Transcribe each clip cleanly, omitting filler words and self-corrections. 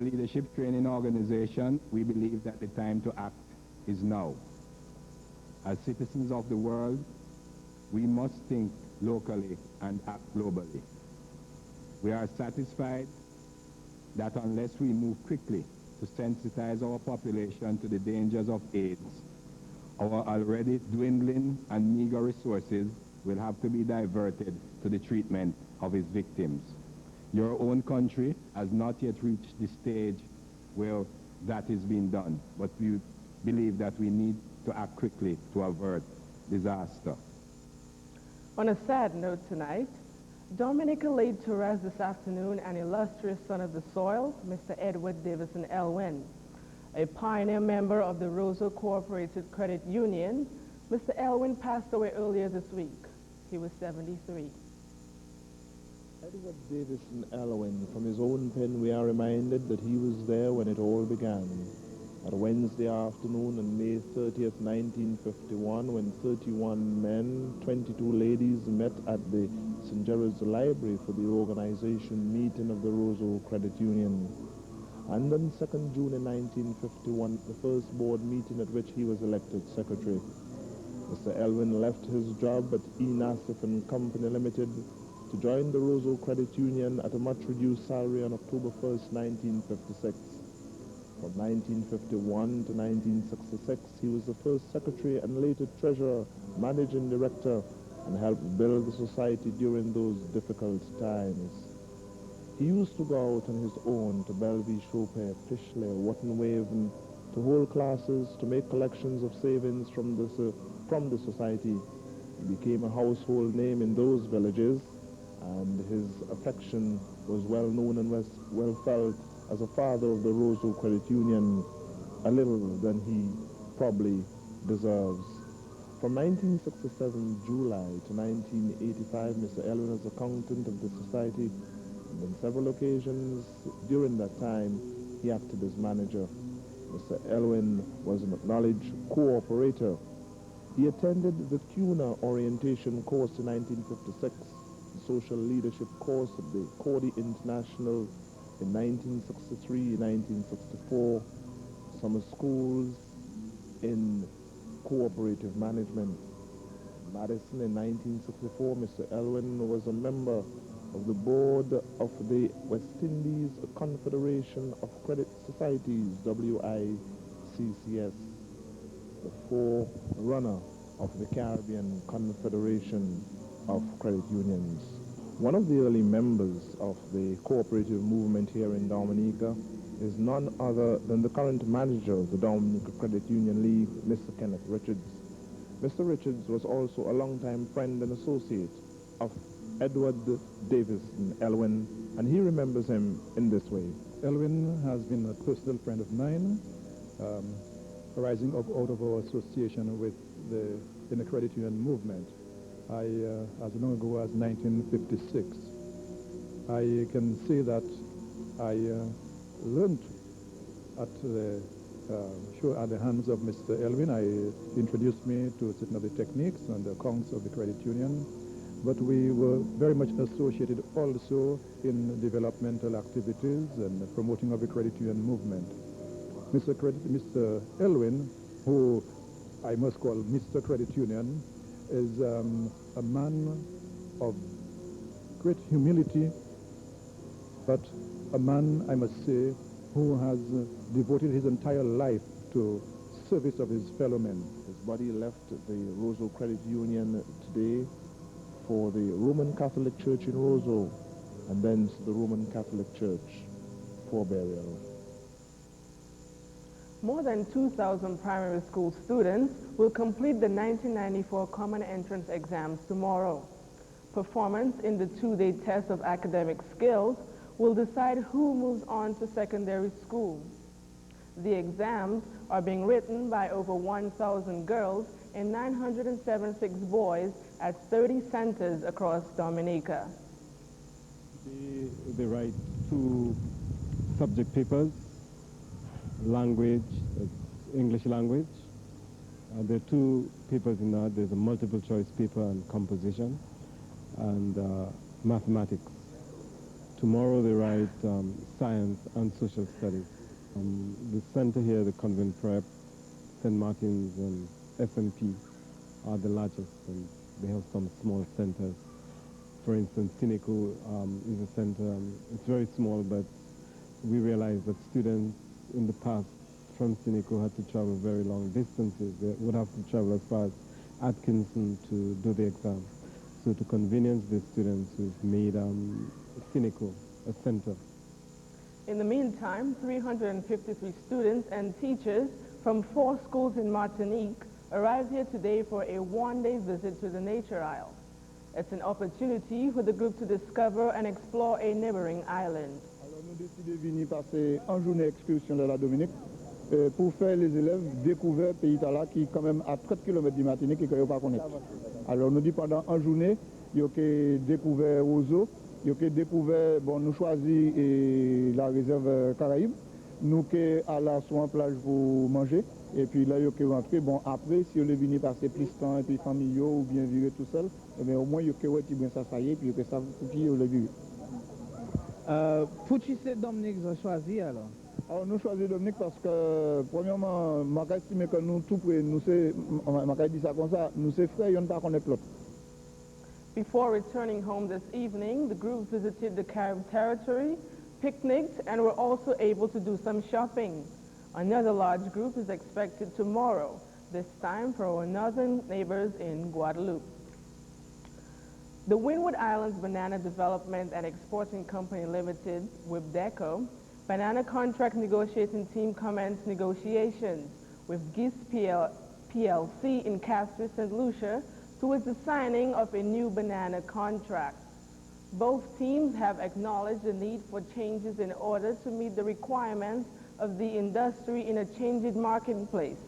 Leadership Training Organization, we believe that the time to act is now. As citizens of the world, we must think locally and act globally. We are satisfied that unless we move quickly to sensitize our population to the dangers of AIDS, our already dwindling and meager resources will have to be diverted to the treatment of its victims. Your own country has not yet reached the stage where that is being done, but we believe that we need to act quickly to avert disaster. On a sad note tonight, Dominica laid to rest this afternoon an illustrious son of the soil, Mr. Edward Davison Elwyn. A pioneer member of the Roseau Cooperative Credit Union, Mr. Elwyn passed away earlier this week. He was 73. Edward Davison Elwyn, from his own pen we are reminded that he was there when it all began. At a Wednesday afternoon on May 30th, 1951, when 31 men, 22 ladies met at the St. Gerard's Library for the organization meeting of the Roseau Credit Union. And on 2nd June in 1951, the first board meeting at which he was elected secretary. Mr. Elwyn left his job at E. Nassif and Company Limited to join the Roseau Credit Union at a much reduced salary on October 1st, 1956. From 1951 to 1966, he was the first secretary and later treasurer, managing director, and helped build the society during those difficult times. He used to go out on his own to Bellevue, Chopin, Fishley, Wotton Waven, to hold classes, to make collections of savings from the society. He became a household name in those villages, and his affection was well known and was well felt as a father of the Roseau Credit Union, a little than he probably deserves. From 1967 July to 1985, Mr. Elwyn was accountant of the society, and on several occasions during that time, he acted as manager. Mr. Elwyn was an acknowledged cooperator. He attended the CUNA orientation course in 1956, the social leadership course at the Cordy International in 1963, 1964, summer schools in cooperative management. In Madison in 1964, Mr. Elwyn was a member of the board of the West Indies Confederation of Credit Societies, WICCS, the forerunner of the Caribbean Confederation of Credit Unions. One of the early members of the cooperative movement here in Dominica is none other than the current manager of the Dominica Credit Union League, Mr. Kenneth Richards. Mr. Richards was also a longtime friend and associate of Edward Davison Elwyn, and he remembers him in this way. Elwyn has been a personal friend of mine, arising out of our association in the credit union movement. As long ago as 1956. I can say that I learned at the hands of Mr. Elwyn. He introduced me to certain of the techniques and the accounts of the credit union, but we were very much associated also in developmental activities and promoting of the credit union movement. Mr. Elwyn, who I must call Mr. Credit Union, is a man of great humility, but a man, I must say, who has devoted his entire life to service of his fellow men. His body left the Roseau Credit Union today for the Roman Catholic Church in Roseau, and thence the Roman Catholic Church for burial. More than 2,000 primary school students will complete the 1994 Common Entrance exams tomorrow. Performance in the two-day test of academic skills will decide who moves on to secondary school. The exams are being written by over 1,000 girls and 976 boys at 30 centers across Dominica. They write two subject papers, language, English language. There are two papers in that. There's a multiple choice paper and composition, and mathematics. Tomorrow they write science and social studies. The center here, the Convent Prep, St. Martin's and S&P are the largest, and they have some small centers. For instance, Sinico is a center. It's very small, but we realize that students in the past from Sinico had to travel very long distances. They would have to travel as far as Atkinson to do the exam. So to convenience the students, we've made Sinico a center. In the meantime, 353 students and teachers from 4 schools in Martinique arrived here today for a one-day visit to the Nature Isle. It's an opportunity for the group to discover and explore a neighboring island. Alors nous décidons de venir passer une journée d'excursion de la Dominique pour faire les élèves découvrir le pays là qui est quand même à 30 km de Martinique et qu'ils ne pas connaître. Alors nous dit pendant une journée, ils ont découvert Ozo, ils ont découvert, bon, nous choisi la réserve Caraïbe, nous allons à sur une plage pour manger, et puis là ils ont rentré. Bon, après, si on est venu passer plus de temps, et puis familiaux ou bien vivre tout seul, eh bien, au moins ils ont bien ça y est, puis ils savent pour qui ils ont vécu. Pour qui c'est Dominique qui a choisi alors? Alors nous choisissons Dominique parce que, premièrement, je estime que nous tout près, nous c'est, je dis ça comme ça, nous c'est frères, ils ne pas connaître l'autre. Before returning home this evening, the group visited the Carib territory, picnicked, and were also able to do some shopping. Another large group is expected tomorrow, this time for our northern neighbors in Guadeloupe. The Windward Islands Banana Development and Exporting Company Limited, WIBDECO, banana contract negotiating team commenced negotiations with GIS PLC in Castries, St. Lucia, towards the signing of a new banana contract. Both teams have acknowledged the need for changes in order to meet the requirements of the industry in a changing marketplace.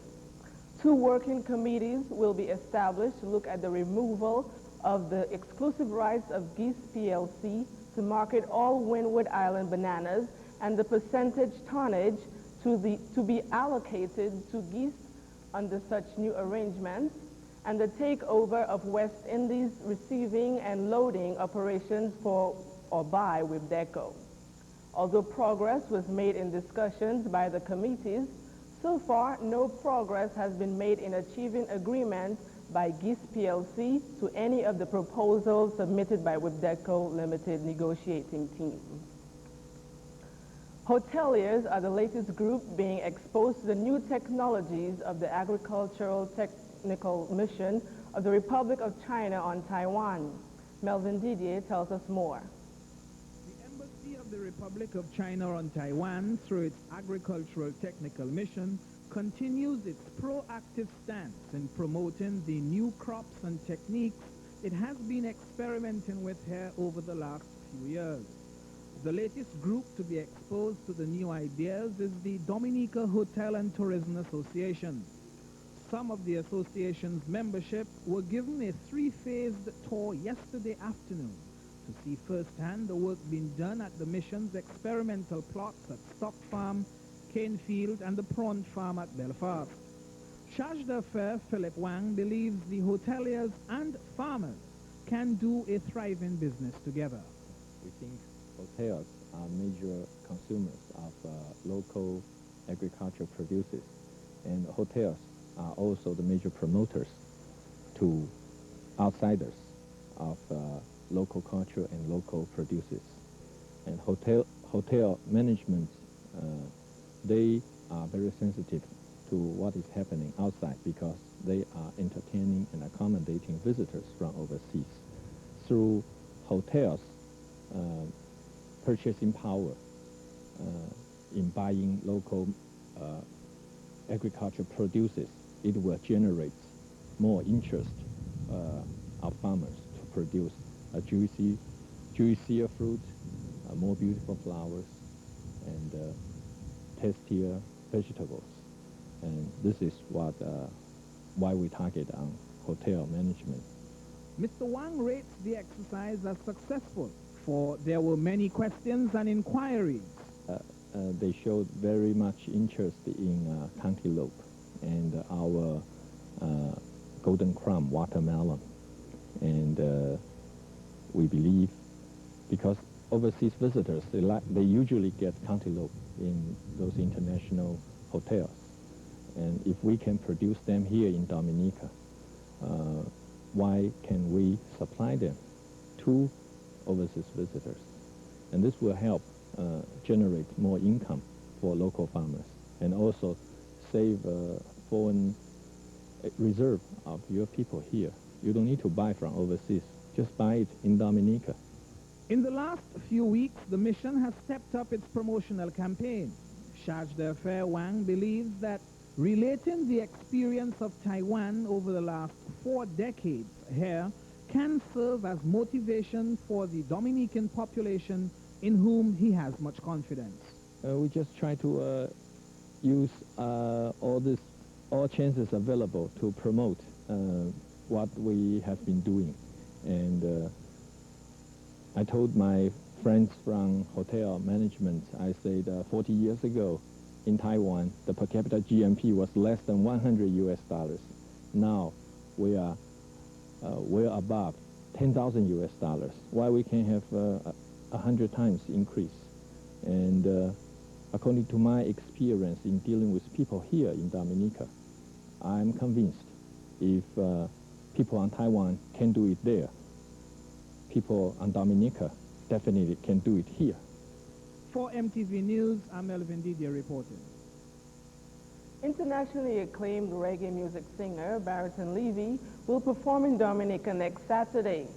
2 working committees will be established to look at the removal of the exclusive rights of GIS PLC to market all Windward Island bananas and the percentage tonnage to be allocated to GIS under such new arrangements, and the takeover of West Indies receiving and loading operations for or by WIBDECO. Although progress was made in discussions by the committees, so far no progress has been made in achieving agreement by GIS PLC to any of the proposals submitted by WIBDECO Limited negotiating team. Hoteliers are the latest group being exposed to the new technologies of the Agricultural Technical Mission of the Republic of China on Taiwan. Melvin Didier tells us more. The Embassy of the Republic of China on Taiwan, through its Agricultural Technical Mission, continues its proactive stance in promoting the new crops and techniques it has been experimenting with here over the last few years. The latest group to be exposed to the new ideas is the Dominica Hotel and Tourism Association. Some of the association's membership were given a 3-phased tour yesterday afternoon to see firsthand the work being done at the mission's experimental plots at Stock Farm, Canefield, and the prawn farm at Belfast. Charge d'affaires Philip Wang believes the hoteliers and farmers can do a thriving business together. We think hotels are major consumers of local agricultural produces, and hotels are also the major promoters to outsiders of local culture and local produces. And hotel management, they are very sensitive to what is happening outside because they are entertaining and accommodating visitors from overseas. Through hotels, purchasing power in buying local agricultural produces, it will generate more interest of farmers to produce a juicier fruit, more beautiful flowers, and tastier vegetables. And this is why we target on hotel management. Mr. Wang rates the exercise as successful, for there were many questions and inquiries. They showed very much interest in cantaloupe and our golden crumb watermelon. And we believe, because overseas visitors, they usually get cantaloupe in those international hotels. And if we can produce them here in Dominica, why can we supply them to overseas visitors? And this will help generate more income for local farmers and also save foreign reserve of your people here. You don't need to buy from overseas. Just buy it in Dominica. In the last few weeks, the mission has stepped up its promotional campaign. Charge d'Affaires Wang believes that relating the experience of Taiwan over the last 4 decades here can serve as motivation for the Dominican population in whom he has much confidence. We just try to use all chances available to promote what we have been doing. And I told my friends from hotel management, I said 40 years ago in Taiwan, the per capita GNP was less than 100 US dollars. Now we are well above 10,000 US dollars. Why we can have 100 times increase? And according to my experience in dealing with people here in Dominica, I'm convinced if people on Taiwan can do it there, people on Dominica definitely can do it here. For MTV News, I'm Elwyn reporting. Internationally acclaimed reggae music singer Barrington Levy will perform in Dominica next Saturday.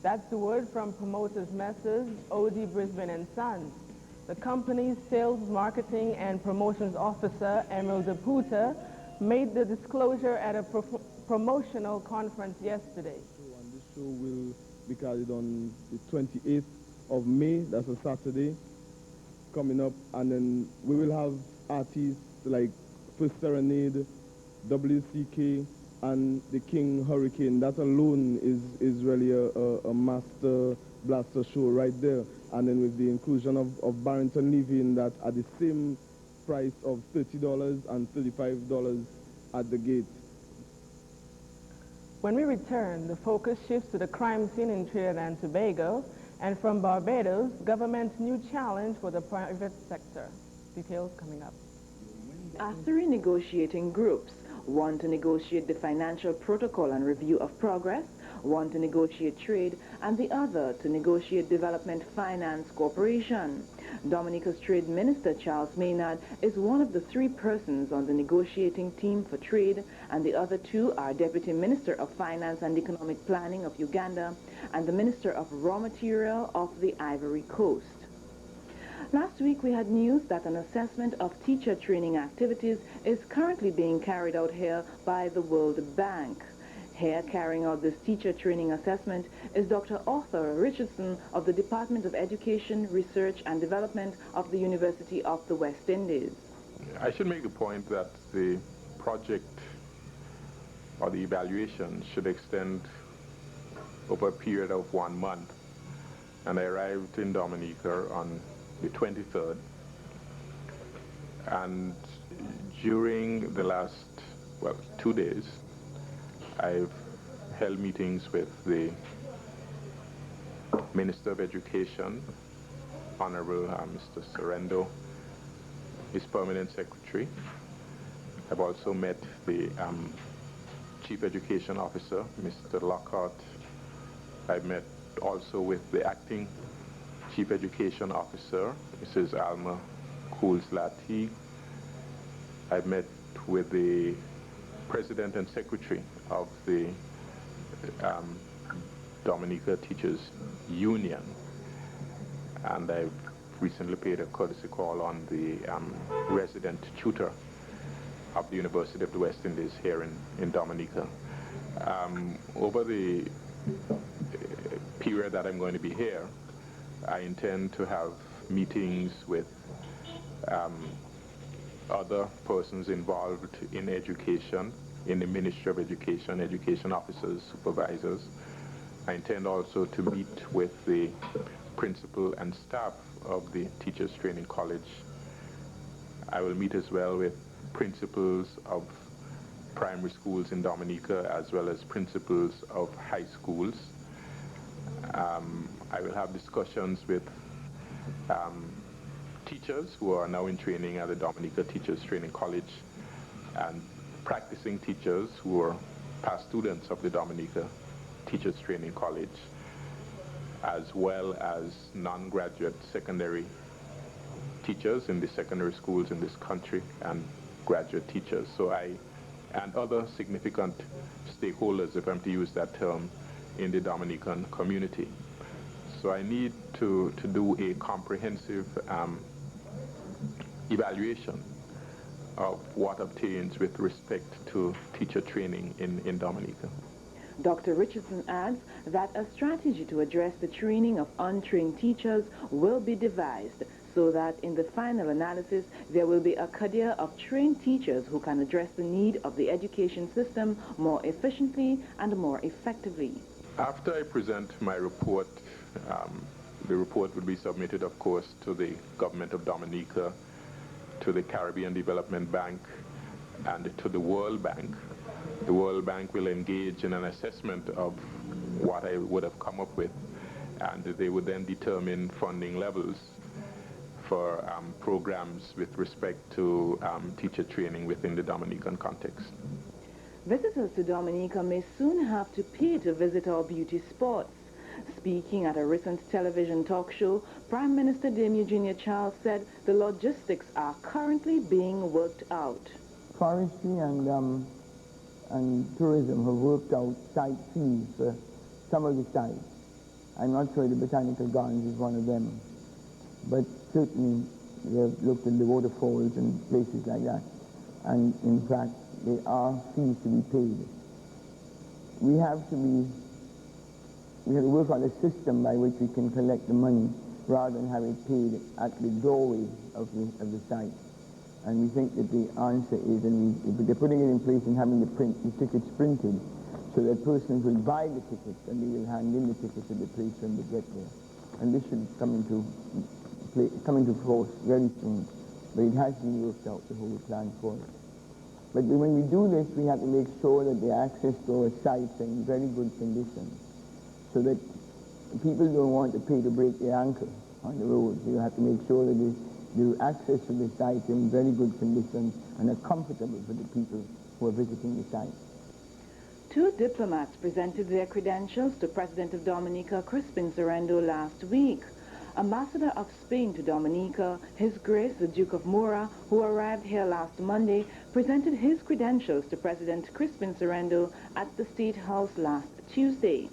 That's the word from promoters Messrs. OD Brisbane and Sons. The company's sales, marketing, and promotions officer, Emile Depooter, made the disclosure at a promotional conference yesterday. And this show will be carried on the 28th of May, that's a Saturday, coming up, and then we will have artists like First Serenade, WCK, and the King Hurricane. That alone is really a master blaster show right there. And then with the inclusion of Barrington Levy in that at the same price of $30 and $35 at the gate. When we return, the focus shifts to the crime scene in Trinidad and Tobago, and from Barbados, government's new challenge for the private sector. Details coming up. Our 3 negotiating groups, one to negotiate the financial protocol and review of progress, one to negotiate trade, and the other to negotiate development finance cooperation. Dominica's Trade Minister Charles Maynard is one of the 3 persons on the negotiating team for trade, and the other 2 are Deputy Minister of Finance and Economic Planning of Uganda and the Minister of Raw Material of the Ivory Coast. Last week we had news that an assessment of teacher training activities is currently being carried out here by the World Bank. Here carrying out this teacher training assessment is Dr. Arthur Richardson of the Department of Education, Research and Development of the University of the West Indies. I should make the point that the project or the evaluation should extend over a period of 1 month. And I arrived in Dominica on the 23rd. And during the last, 2 days, I've held meetings with the Minister of Education, Honorable Mr. Sorhaindo, his permanent secretary. I've also met the Chief Education Officer, Mr. Lockhart. I've met also with the acting Chief Education Officer, Mrs. Alma Coles-Lati. I've met with the President and Secretary of the Dominica Teachers Union, and I've recently paid a courtesy call on the resident tutor of the University of the West Indies here in Dominica. Over the period that I'm going to be here, I intend to have meetings with other persons involved in education, in the Ministry of Education, education officers, supervisors. I intend also to meet with the principal and staff of the Teachers Training College. I will meet as well with principals of primary schools in Dominica as well as principals of high schools. I will have discussions with teachers who are now in training at the Dominica Teachers Training College, and practicing teachers who are past students of the Dominica Teachers Training College, as well as non-graduate secondary teachers in the secondary schools in this country and graduate teachers. So and other significant stakeholders, if I'm to use that term, in the Dominican community. So I need to do a comprehensive evaluation of what obtains with respect to teacher training in Dominica. Dr. Richardson adds that a strategy to address the training of untrained teachers will be devised so that in the final analysis there will be a cadre of trained teachers who can address the need of the education system more efficiently and more effectively. After I present my report, the report will be submitted, of course, to the government of Dominica, to the Caribbean Development Bank, and to the World Bank. The World Bank will engage in an assessment of what I would have come up with, and they would then determine funding levels for programs with respect to teacher training within the Dominican context. Visitors to Dominica may soon have to pay to visit our beauty spots. Speaking at a recent television talk show, Prime Minister Dame Eugenia Charles said the logistics are currently being worked out. Forestry and tourism have worked out site fees for some of the sites. I'm not sure the Botanical Gardens is one of them, but certainly they've looked at the waterfalls and places like that. And in fact, there are fees to be paid. We have to work on a system by which we can collect the money rather than have it paid at the doorway of the site. And we think that the answer is, and they're putting it in place and having the tickets printed so that persons will buy the tickets and they will hand in the tickets at the place when they get there. And this should come into force very soon. But it has been worked out, the whole plan for it. But when we do this, we have to make sure that the access to our sites are in very good condition, so that people don't want to pay to break their ankle on the road. You have to make sure that the access to the site is in very good condition and are comfortable for the people who are visiting the site. 2 diplomats presented their credentials to President of Dominica, Crispin Sorhaindo, last week. Ambassador of Spain to Dominica, His Grace the Duke of Mora, who arrived here last Monday, presented his credentials to President Crispin Sorhaindo at the State House last Tuesday.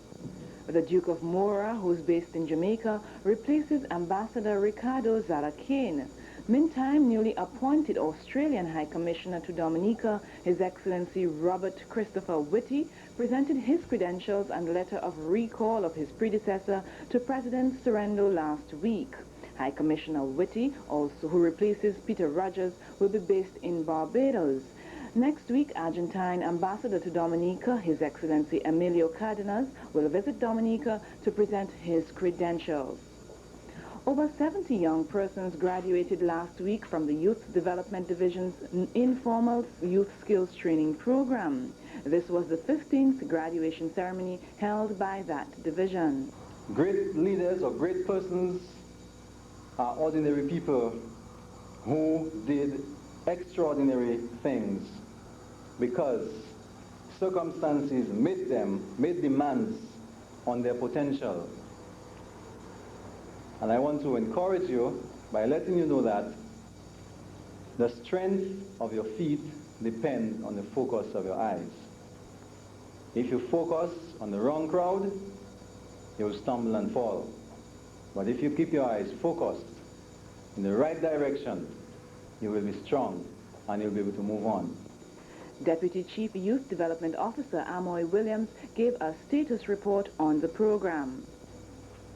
The Duke of Mora, who is based in Jamaica, replaces Ambassador Ricardo Zaracane. Meantime, newly appointed Australian High Commissioner to Dominica, His Excellency Robert Christopher Whitty, presented his credentials and letter of recall of his predecessor to President Sorhaindo last week. High Commissioner Whitty, also who replaces Peter Rogers, will be based in Barbados. Next week, Argentine Ambassador to Dominica, His Excellency Emilio Cardenas, will visit Dominica to present his credentials. Over 70 young persons graduated last week from the Youth Development Division's Informal Youth Skills Training Program. This was the 15th graduation ceremony held by that division. Great leaders or great persons are ordinary people who did extraordinary things because circumstances made demands on their potential. And I want to encourage you by letting you know that the strength of your feet depends on the focus of your eyes. If you focus on the wrong crowd, you will stumble and fall. But if you keep your eyes focused in the right direction, you will be strong and you'll be able to move on. Deputy Chief Youth Development Officer Emile Williams gave a status report on the program.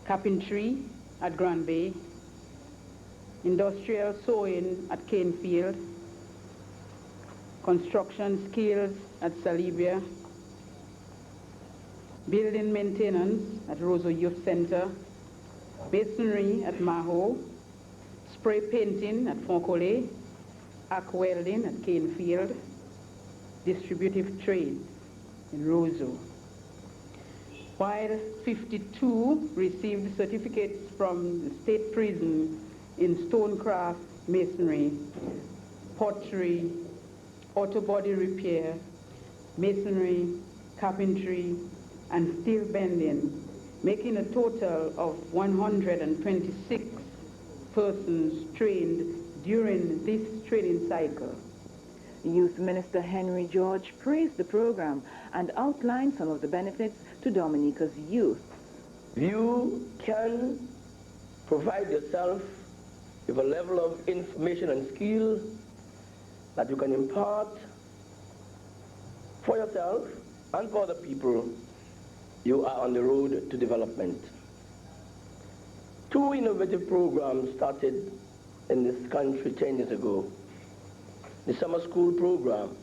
Carpentry at Grand Bay, industrial sewing at Canefield, construction skills at Salibia, building maintenance at Roseau Youth Center, masonry at Maho, spray painting at Foncolé, arc welding at Canefield, distributive trade in Roseau. while 52 received certificates from the state prison in stonecraft, masonry, pottery, auto body repair, masonry, carpentry, and steel bending, making a total of 126 persons trained during this training cycle. Youth Minister Henry George praised the program and outlined some of the benefits to Dominica's youth. You can provide yourself with a level of information and skill that you can impart for yourself and for other people. You are on the road to development. 2 innovative programs started in this country 10 years ago. The summer school program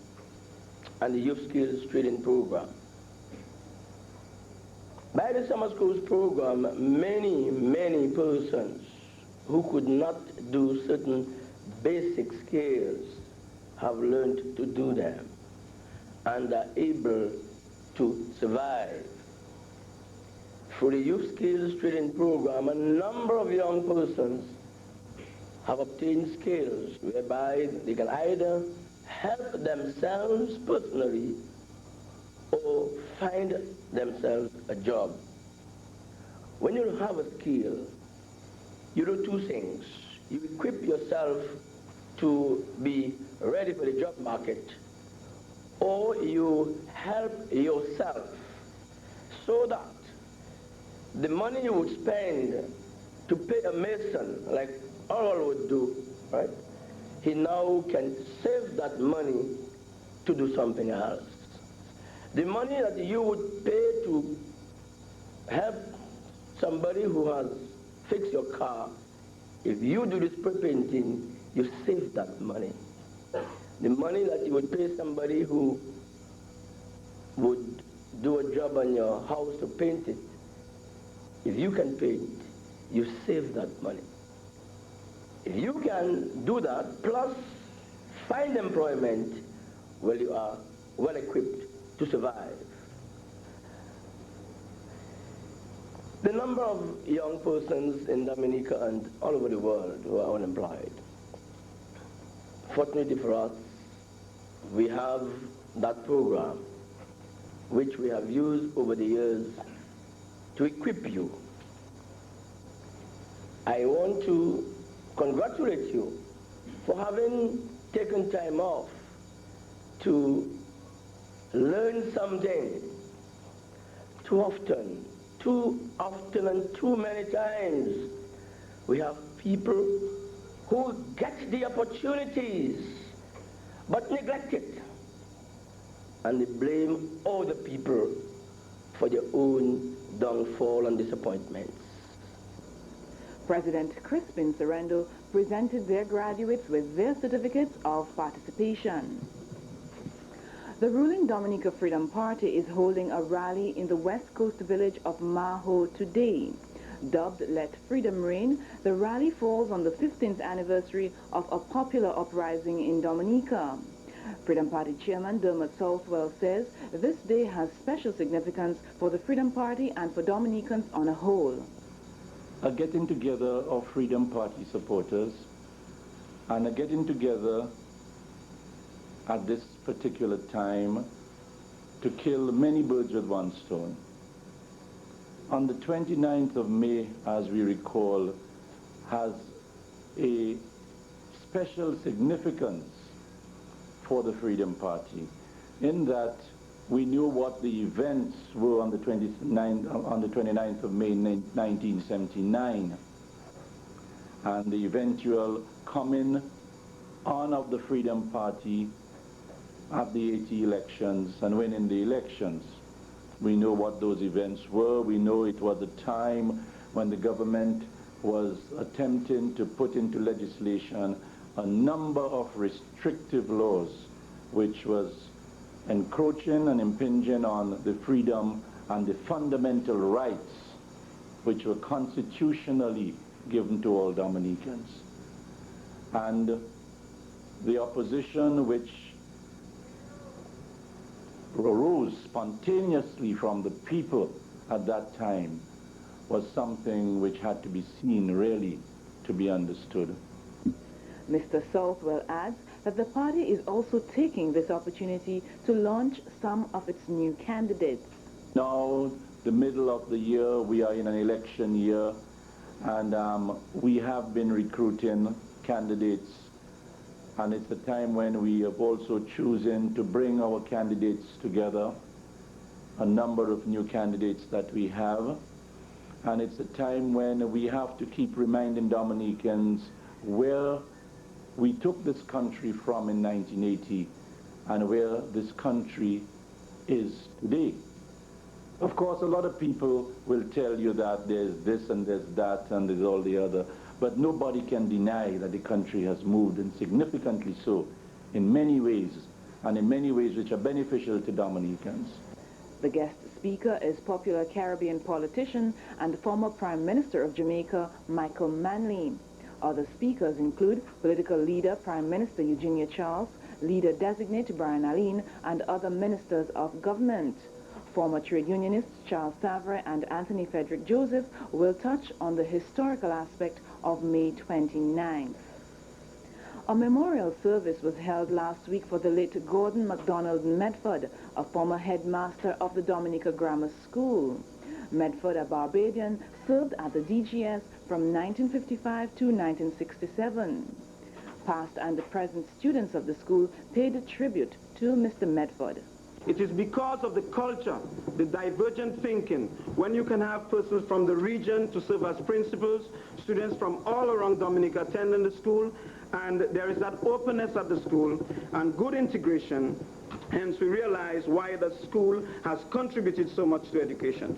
and the youth skills training program. By the summer schools program, many persons who could not do certain basic skills have learned to do them and are able to survive. Through the youth skills training program, a number of young persons have obtained skills whereby they can either help themselves personally or find themselves a job. When you have a skill, you do 2 things. You equip yourself to be ready for the job market, or you help yourself so that the money you would spend to pay a mason, like Earl would do, right? He now can save that money to do something else. The money that you would pay to help somebody who has fixed your car, if you do the spray painting, you save that money. The money that you would pay somebody who would do a job on your house to paint it, if you can paint, you save that money. If you can do that, plus find employment, well, you are well equipped to survive. The number of young persons in Dominica and all over the world who are unemployed. Fortunately for us, we have that program, which we have used over the years to equip you. I want to congratulate you for having taken time off to learn something. Too often and too many times, we have people who get the opportunities but neglect it, and they blame other people for their own downfall and disappointments. President Crispin Sorhaindo presented their graduates with their certificates of participation. The ruling Dominica Freedom Party is holding a rally in the west coast village of Maho today. Dubbed Let Freedom Reign, the rally falls on the 15th anniversary of a popular uprising in Dominica. Freedom Party Chairman Dermot Southwell says this day has special significance for the Freedom Party and for Dominicans on a whole. A getting together of Freedom Party supporters and a getting together at this particular time to kill many birds with one stone. On the 29th of May, as we recall, has a special significance for the Freedom Party, in that we knew what the events were on the 29th of May 1979, and the eventual coming on of the Freedom Party at the 80 elections and winning the elections. We know what those events were. We know it was a time when the government was attempting to put into legislation a number of restrictive laws which was encroaching and impinging on the freedom and the fundamental rights which were constitutionally given to all Dominicans. And the opposition which arose spontaneously from the people at that time was something which had to be seen really to be understood. Mr. Southwell adds that the party is also taking this opportunity to launch some of its new candidates. Now, the middle of the year, we are in an election year, and we have been recruiting candidates, and it's a time when we have also chosen to bring our candidates together, a number of new candidates that we have, and it's a time when we have to keep reminding Dominicans where we took this country from in 1980 and where this country is today. Of course, a lot of people will tell you that there's this and there's that and there's all the other, but nobody can deny that the country has moved, and significantly so, in many ways, and in many ways which are beneficial to Dominicans. The guest speaker is popular Caribbean politician and former Prime Minister of Jamaica, Michael Manley. Other speakers include political leader Prime Minister Eugenia Charles, leader designate Brian Alleyne, and other ministers of government. Former trade unionists Charles Savre and Anthony Frederick Joseph will touch on the historical aspect of May 29th. A memorial service was held last week for the late Gordon MacDonald Medford, a former headmaster of the Dominica Grammar School. Medford, a Barbadian, served at the DGS from 1955 to 1967. Past and present students of the school paid tribute to Mr. Medford. It is because of the culture, the divergent thinking, when you can have persons from the region to serve as principals, students from all around Dominica attending the school, and there is that openness at the school and good integration. Hence, we realize why the school has contributed so much to education.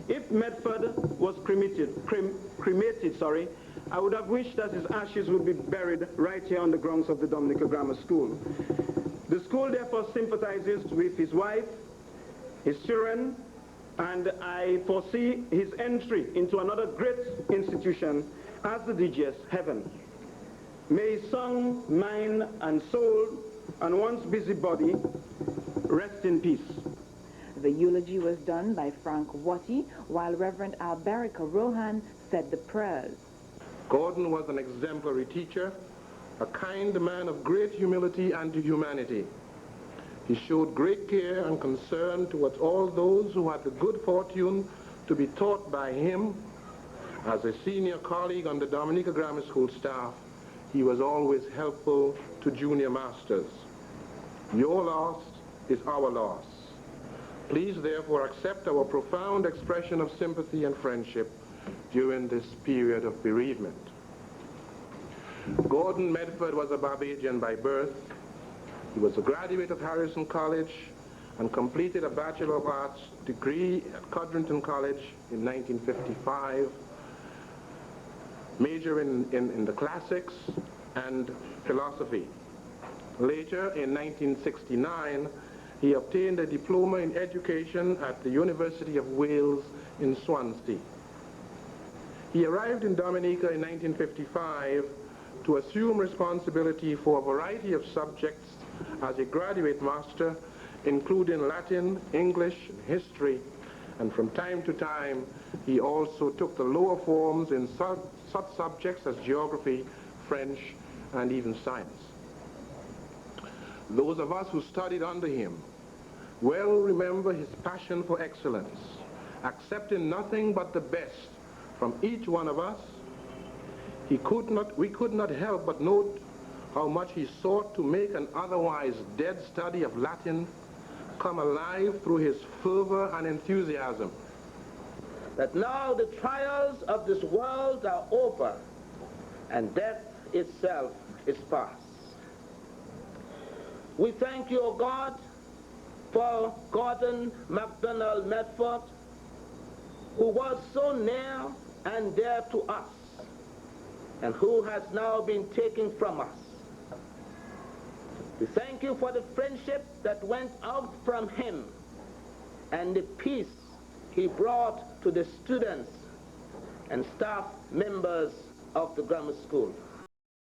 If Medford was cremated, I would have wished that his ashes would be buried right here on the grounds of the Dominica Grammar School. The school therefore sympathizes with his wife, his children, and I foresee his entry into another great institution as the DGS Heaven. May his song, mind, and soul, and one's busy body rest in peace. The eulogy was done by Frank Watty, while Reverend Alberica Rohan said the prayers. Gordon was an exemplary teacher, a kind man of great humility and humanity. He showed great care and concern towards all those who had the good fortune to be taught by him. As a senior colleague on the Dominica Grammar School staff, he was always helpful to junior masters. Your loss is our loss. Please therefore accept our profound expression of sympathy and friendship during this period of bereavement. Gordon Medford was a Barbadian by birth. He was a graduate of Harrison College and completed a Bachelor of Arts degree at Codrington College in 1955, major in the classics and philosophy. Later, in 1969, he obtained a diploma in education at the University of Wales in Swansea. He arrived in Dominica in 1955 to assume responsibility for a variety of subjects as a graduate master, including Latin, English, and history, and from time to time he also took the lower forms in such subjects as geography, French, and even science. Those of us who studied under him well remember his passion for excellence, accepting nothing but the best from each one of us. We could not help but note how much he sought to make an otherwise dead study of Latin come alive through his fervor and enthusiasm. That now the trials of this world are over and death itself is past. We thank you, O God, for Gordon MacDonald Medford, who was so near and dear to us, and who has now been taken from us. We thank you for the friendship that went out from him and the peace he brought to the students and staff members of the grammar school.